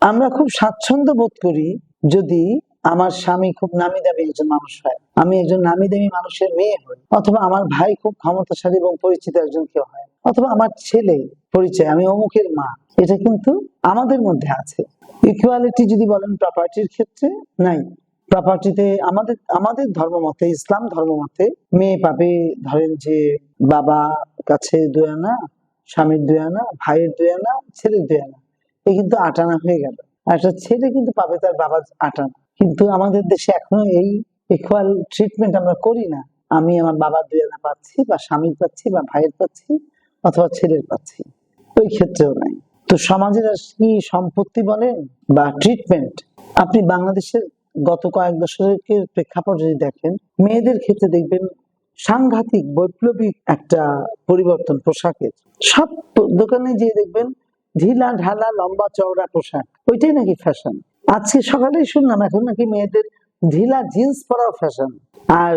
আমরা খুব স্বাচ্ছন্দ্য বোধ করি যদি আমার স্বামী খুব নামি দামি একজন মানুষ হয়, আমি একজন নামি দামি মানুষের মেয়ে হই, অথবা আমার ভাই খুব ক্ষমতাশালী এবং পরিচিত একজন কেউ হয়, অথবা আমার ছেলে পরিচয় আমি অমুকের মা। এটা কিন্তু আমাদের মধ্যে আছে। ইকুয়ালিটি যদি বলেন প্রপার্টির ক্ষেত্রে নাই। প্রপার্টিতে আমাদের আমাদের ধর্ম মতে, ইসলাম ধর্ম মতে মেয়ে পাবে ধরেন যে বাবা কাছে 2 আনা, স্বামীর 2 আনা, ভাইয়ের 2 আনা, ছেলের 2 আনা, এই কিন্তু 8 আনা হয়ে গেল। আর একটা ছেলে কিন্তু পাবে তার বাবার 8 আনা। কিন্তু আমাদের দেশে এখনো এই ইকুয়াল ট্রিটমেন্ট আমরা করি না। আমি আমার বাবার 2 আনা পাচ্ছি, বা স্বামীর পাচ্ছি, বা ভাইয়ের পাচ্ছি, অথবা ছেলের পাচ্ছি। ওই ক্ষেত্রেও নাই। তো সমাজের কি সম্পত্তি বলেন বা ট্রিটমেন্ট, আপনি বাংলাদেশের গত কয়েক দশকের প্রেক্ষাপট যদি দেখেন, মেয়েদের ক্ষেত্রে দেখবেন সাংঘাতিক বৈপ্লবিক একটা পরিবর্তন পোশাকের। সব দোকানে যে দেখবেন ঢিলা ঢালা লম্বা চওড়া পোশাক, ওইটাই নাকি ফ্যাশন। আজকে সকালেই শুনলাম এখন নাকি মেয়েদের ঢিলা জিন্স পরাও ফ্যাশন। আর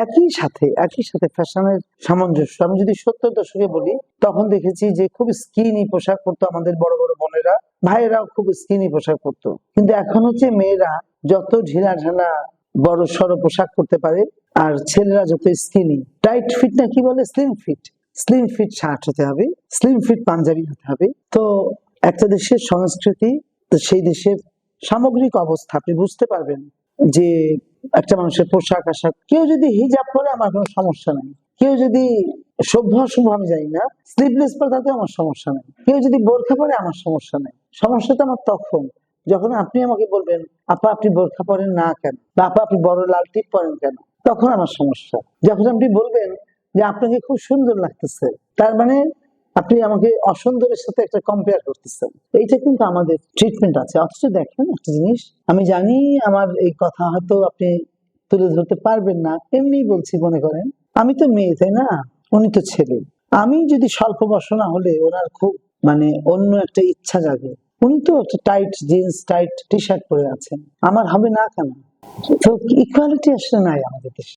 একই সাথে ফ্যাশনের সামঞ্জস্য, আমি যদি 70 দশকে বলি, তখন দেখেছি যে খুব স্কিনি পোশাক পরতো আমাদের বড় বড় বোনেরা, ভাইয়েরাও খুব স্কিনি পোশাক পরতো। কিন্তু এখন হচ্ছে মেয়েরা যত ঢিলা ঢালা বড় সড়ো পোশাক পরতে পারে, আর ছেলেরা যত স্কিনি টাইট ফিট না কি বলে স্লিম ফিট শার্ট হতে হবে, স্লিম ফিট পাঞ্জাবি হতে হবে। তো একটা দেশের সংস্কৃতি, তো সেই দেশের সামগ্রিক অবস্থা আপনি বুঝতে পারবেন যে একটা মানুষের পোশাক আশাক, কেউ যদি হিজাব পরে আমার কোনো সমস্যা নাই, কেউ যদি সভ্য অসভ্য আমি জানি না, স্লিভলেস পরে তাতে আমার সমস্যা নাই, কেউ যদি বোরখা পরে আমার সমস্যা নাই। সমস্যাটা আমার তখন যখন আপনি আমাকে বলবেন আপা আপনি বোরখা পরেন না কেন, বা আপা আপনি বড় লাল টিপ পরেন কেন, তখন আমার সমস্যা। যখন আপনি বলবেন যে আপনাকে খুব সুন্দর লাগতেছে, তার মানে আপনি আমাকে অসুন্দরের সাথে একটা কম্পেয়ার করতেছেন। এইটা কিন্তু আমাদের ট্রিটমেন্ট আছে। অথচ দেখেন একটা জিনিস, আমি জানি আমার এই কথা হয়তো আপনি তুলে ধরতে পারবেন না, এমনি বলছি মনে করেন, আমি তো মেয়ে তাই না, উনি তো ছেলে। আমি যদি স্বল্প বসনা হলে ওনার খুব মানে অন্য একটা ইচ্ছা জাগে, উনি তো একটা tight jeans tight T shirt পরে আছেন, আমার হবে না কেন? তো ইকুয়ালিটি আসলে নাই আমাদের দেশে।